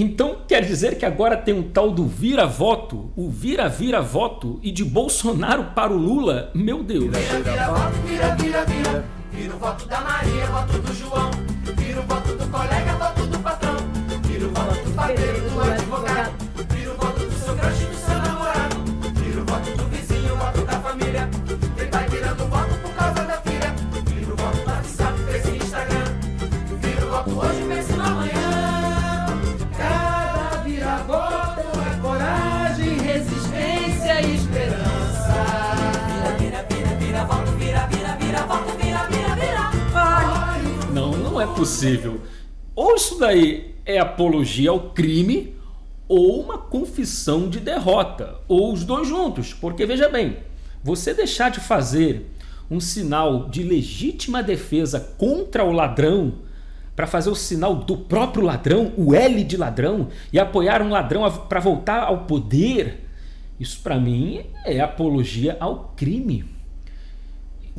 Então quer dizer que agora tem um tal do vira-voto, o vira-vira-voto, e de Bolsonaro para o Lula? Meu Deus. Vira-voto, vira-vira-vira. Vira o voto da Maria, voto do João. Vira o voto do colega, voto do patrão. Vira o voto do padeiro, do advogado. Vira o voto do seu crush, do seu namorado. Vira o voto do vizinho, voto da família. Quem vai virando voto por causa da filha. Vira o voto do WhatsApp, Face e Instagram. Vira o voto hoje, pensa no amanhã. Cada vira-voto é coragem, resistência e esperança. Vira, vira, vira, vira, voto, vira, vira, vira, voto, vira, vira, vira. Vai. Não é possível. Ou isso daí é apologia ao crime, ou uma confissão de derrota, ou os dois juntos. Porque veja bem, você deixar de fazer um sinal de legítima defesa contra o ladrão para fazer o sinal do próprio ladrão, o L de ladrão, e apoiar um ladrão para voltar ao poder, isso para mim é apologia ao crime.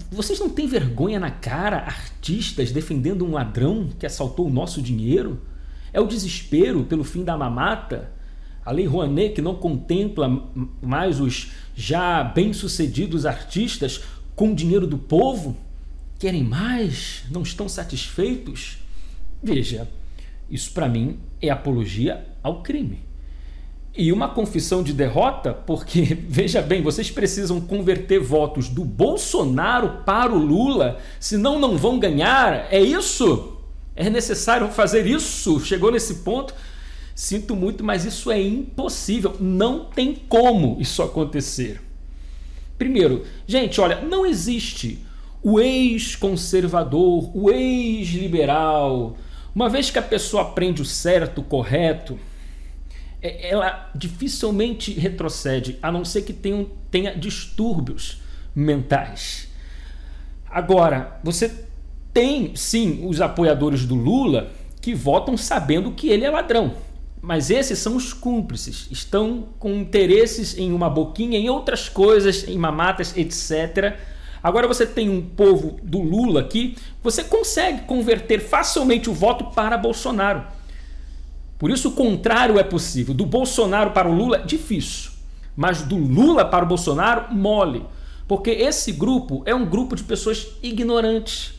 Vocês não têm vergonha na cara, artistas defendendo um ladrão que assaltou o nosso dinheiro? É o desespero pelo fim da mamata? A Lei Rouanet, que não contempla mais os já bem-sucedidos artistas com o dinheiro do povo? Querem mais? Não estão satisfeitos? Veja, isso para mim é apologia ao crime. E uma confissão de derrota, porque, veja bem, vocês precisam converter votos do Bolsonaro para o Lula, senão não vão ganhar. É isso? É necessário fazer isso? Chegou nesse ponto? Sinto muito, mas isso é impossível. Não tem como isso acontecer. Primeiro, gente, olha, não existe o ex-conservador, o ex-liberal. Uma vez que a pessoa aprende o certo, o correto, ela dificilmente retrocede, a não ser que tenha distúrbios mentais. Agora, você tem, sim, os apoiadores do Lula que votam sabendo que ele é ladrão. Mas esses são os cúmplices, estão com interesses em uma boquinha, em outras coisas, em mamatas, etc. Agora você tem um povo do Lula que você consegue converter facilmente o voto para Bolsonaro. Por isso o contrário é possível. Do Bolsonaro para o Lula, difícil. Mas do Lula para o Bolsonaro, mole. Porque esse grupo é um grupo de pessoas ignorantes,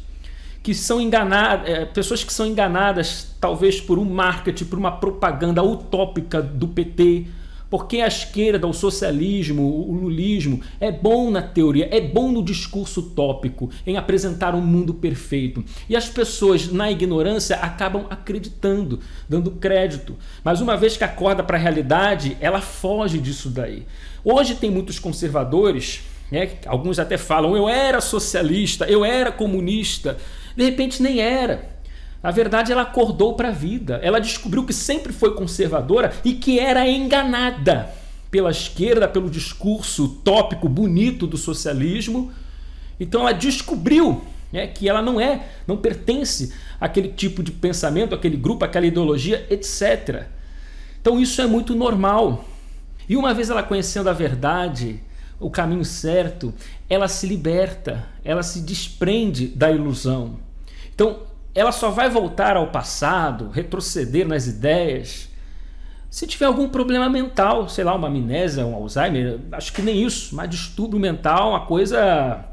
que são enganadas, pessoas que são enganadas talvez por um marketing, por uma propaganda utópica do PT, porque a esquerda, o socialismo, o lulismo é bom na teoria, é bom no discurso utópico, em apresentar um mundo perfeito. E as pessoas, na ignorância, acabam acreditando, dando crédito. Mas uma vez que acorda para a realidade, ela foge disso daí. Hoje tem muitos conservadores, né, alguns até falam, eu era socialista, eu era comunista. De repente nem era. Na verdade, ela acordou para a vida. Ela descobriu que sempre foi conservadora e que era enganada pela esquerda, pelo discurso utópico, bonito do socialismo. Então ela descobriu, né, que ela não pertence àquele tipo de pensamento, àquele grupo, àquela ideologia, etc. Então isso é muito normal. E uma vez ela conhecendo a verdade, o caminho certo, ela se liberta, ela se desprende da ilusão. Então, ela só vai voltar ao passado, retroceder nas ideias, se tiver algum problema mental, sei lá, uma amnésia, um Alzheimer, acho que nem isso, mas distúrbio mental, uma coisa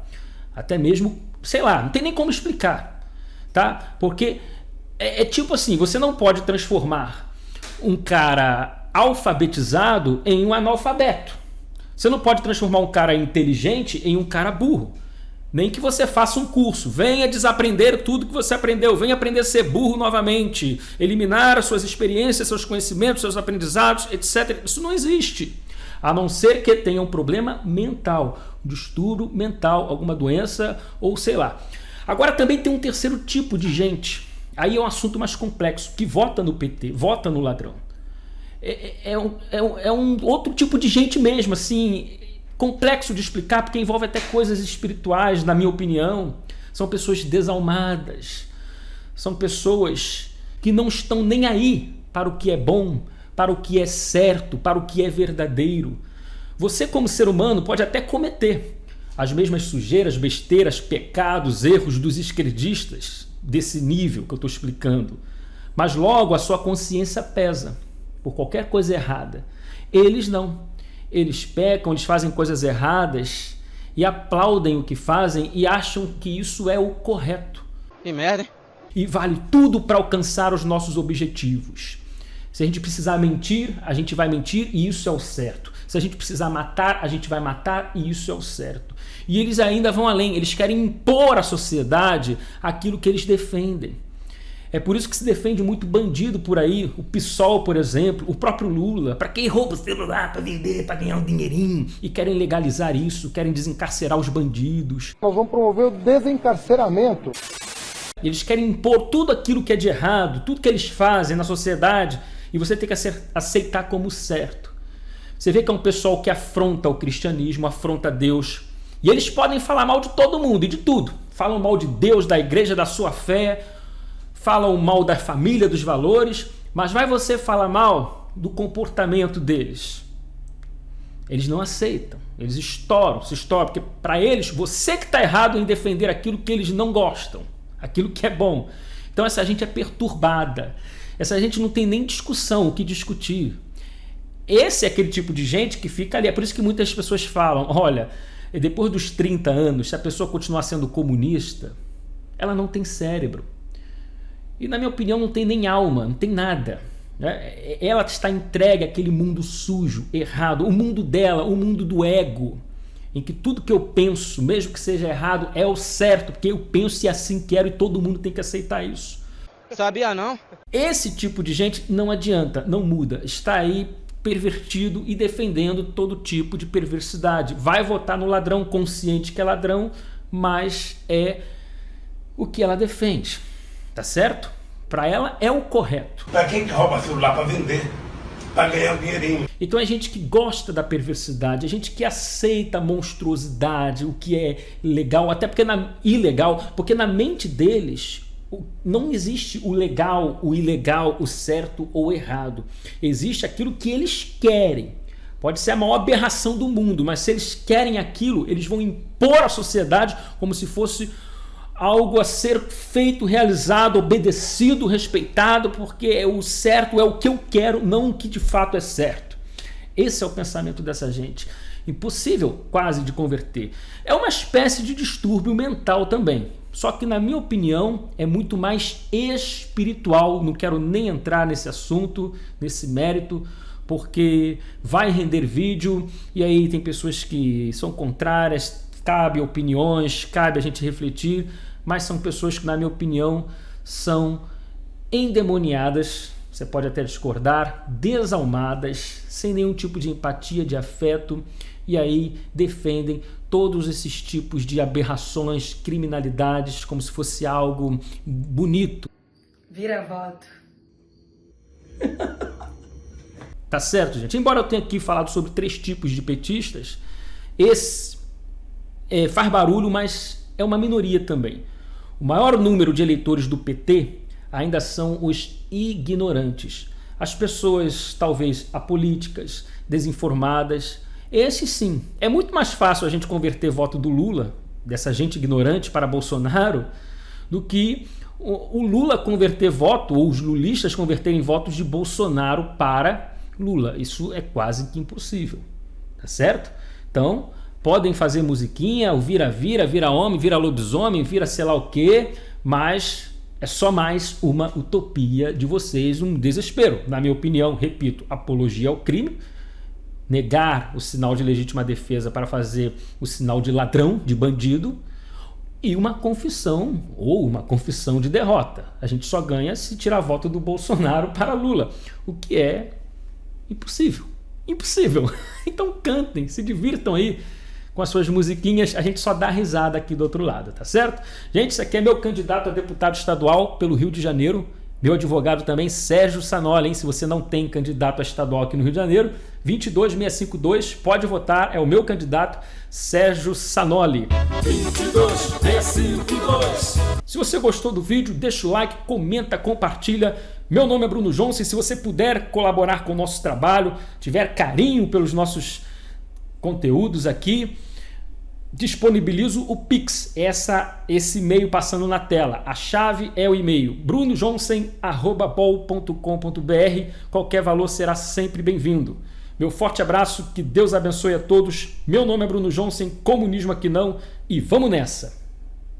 até mesmo, sei lá, não tem nem como explicar, tá? Porque é tipo assim, você não pode transformar um cara alfabetizado em um analfabeto. Você não pode transformar um cara inteligente em um cara burro. Nem que você faça um curso, venha desaprender tudo que você aprendeu, venha aprender a ser burro novamente, eliminar as suas experiências, seus conhecimentos, seus aprendizados, etc. Isso não existe, a não ser que tenha um problema mental, um distúrbio mental, alguma doença ou sei lá. Agora também tem um terceiro tipo de gente, aí é um assunto mais complexo, que vota no PT, vota no ladrão. É um outro tipo de gente mesmo, assim, complexo de explicar, porque envolve até coisas espirituais, na minha opinião. São pessoas desalmadas, são pessoas que não estão nem aí para o que é bom, para o que é certo, para o que é verdadeiro. Você, como ser humano, pode até cometer as mesmas sujeiras, besteiras, pecados, erros dos esquerdistas desse nível que eu estou explicando, mas logo a sua consciência pesa. por qualquer coisa errada. Eles não. Eles pecam, eles fazem coisas erradas e aplaudem o que fazem e acham que isso é o correto. Que merda, hein? E vale tudo para alcançar os nossos objetivos. Se a gente precisar mentir, a gente vai mentir e isso é o certo. Se a gente precisar matar, a gente vai matar e isso é o certo. E eles ainda vão além, eles querem impor à sociedade aquilo que eles defendem. É por isso que se defende muito bandido por aí, o PSOL, por exemplo, o próprio Lula, para quem rouba o celular para vender, para ganhar um dinheirinho, e querem legalizar isso, querem desencarcerar os bandidos. Nós vamos promover o desencarceramento. Eles querem impor tudo aquilo que é de errado, tudo que eles fazem na sociedade, e você tem que aceitar como certo. Você vê que é um pessoal que afronta o cristianismo, afronta Deus, e eles podem falar mal de todo mundo e de tudo. Falam mal de Deus, da igreja, da sua fé, falam mal da família, dos valores, mas vai você falar mal do comportamento deles. Eles não aceitam, eles se estouram, porque para eles, você que está errado em defender aquilo que eles não gostam, aquilo que é bom. Então essa gente é perturbada, essa gente não tem nem discussão, o que discutir. Esse é aquele tipo de gente que fica ali, é por isso que muitas pessoas falam, olha, depois dos 30 anos, se a pessoa continuar sendo comunista, ela não tem cérebro. E na minha opinião não tem nem alma, não tem nada. Ela está entregue àquele mundo sujo, errado, o mundo dela, o mundo do ego, em que tudo que eu penso, mesmo que seja errado, é o certo, porque eu penso e assim quero e todo mundo tem que aceitar isso. Sabia não? Esse tipo de gente não adianta, não muda, está aí pervertido e defendendo todo tipo de perversidade. Vai votar no ladrão consciente que é ladrão, mas é o que ela defende. Tá certo? Para ela é o correto. Para quem que rouba celular para vender, para ganhar um dinheirinho. Então é gente que gosta da perversidade, é gente que aceita a monstruosidade, o que é legal, até porque ilegal, porque na mente deles não existe o legal, o ilegal, o certo ou errado. Existe aquilo que eles querem. Pode ser a maior aberração do mundo, mas se eles querem aquilo, eles vão impor à sociedade como se fosse algo a ser feito, realizado, obedecido, respeitado, porque é o certo, é o que eu quero, não o que de fato é certo. Esse é o pensamento dessa gente. Impossível quase de converter. É uma espécie de distúrbio mental também. Só que, na minha opinião, é muito mais espiritual. Não quero nem entrar nesse assunto, nesse mérito, porque vai render vídeo e aí tem pessoas que são contrárias, cabe opiniões, cabe a gente refletir, mas são pessoas que, na minha opinião, são endemoniadas, você pode até discordar, desalmadas, sem nenhum tipo de empatia, de afeto, e aí defendem todos esses tipos de aberrações, criminalidades, como se fosse algo bonito. Vira voto. Tá certo, gente? Embora eu tenha aqui falado sobre 3 tipos de petistas, esse faz barulho, mas é uma minoria também. O maior número de eleitores do PT ainda são os ignorantes. As pessoas, talvez, apolíticas, desinformadas. Esse sim. É muito mais fácil a gente converter voto do Lula, dessa gente ignorante, para Bolsonaro, do que o Lula converter voto, ou os lulistas converterem votos de Bolsonaro para Lula. Isso é quase que impossível. Tá certo? Então, podem fazer musiquinha, o vira-vira, vira homem, vira lobisomem, vira sei lá o quê, mas é só mais uma utopia de vocês, um desespero. Na minha opinião, repito, apologia ao crime, negar o sinal de legítima defesa para fazer o sinal de ladrão, de bandido, e uma confissão ou uma confissão de derrota. A gente só ganha se tirar voto do Bolsonaro para Lula, o que é impossível. Impossível. Então cantem, se divirtam aí com as suas musiquinhas, a gente só dá risada aqui do outro lado, tá certo? Gente, esse aqui é meu candidato a deputado estadual pelo Rio de Janeiro, meu advogado também, Sérgio Sanoli, hein? Se você não tem candidato a estadual aqui no Rio de Janeiro, 22652, pode votar, é o meu candidato, Sérgio Sanoli. 22652. Se você gostou do vídeo, deixa o like, comenta, compartilha. Meu nome é Bruno Johnson e se você puder colaborar com o nosso trabalho, tiver carinho pelos nossos conteúdos aqui, disponibilizo o Pix, esse e-mail passando na tela. A chave é o e-mail brunojonsen@bol.com.br. Qualquer valor será sempre bem-vindo. Meu forte abraço, que Deus abençoe a todos. Meu nome é Bruno Jonsen, comunismo aqui não, e vamos nessa!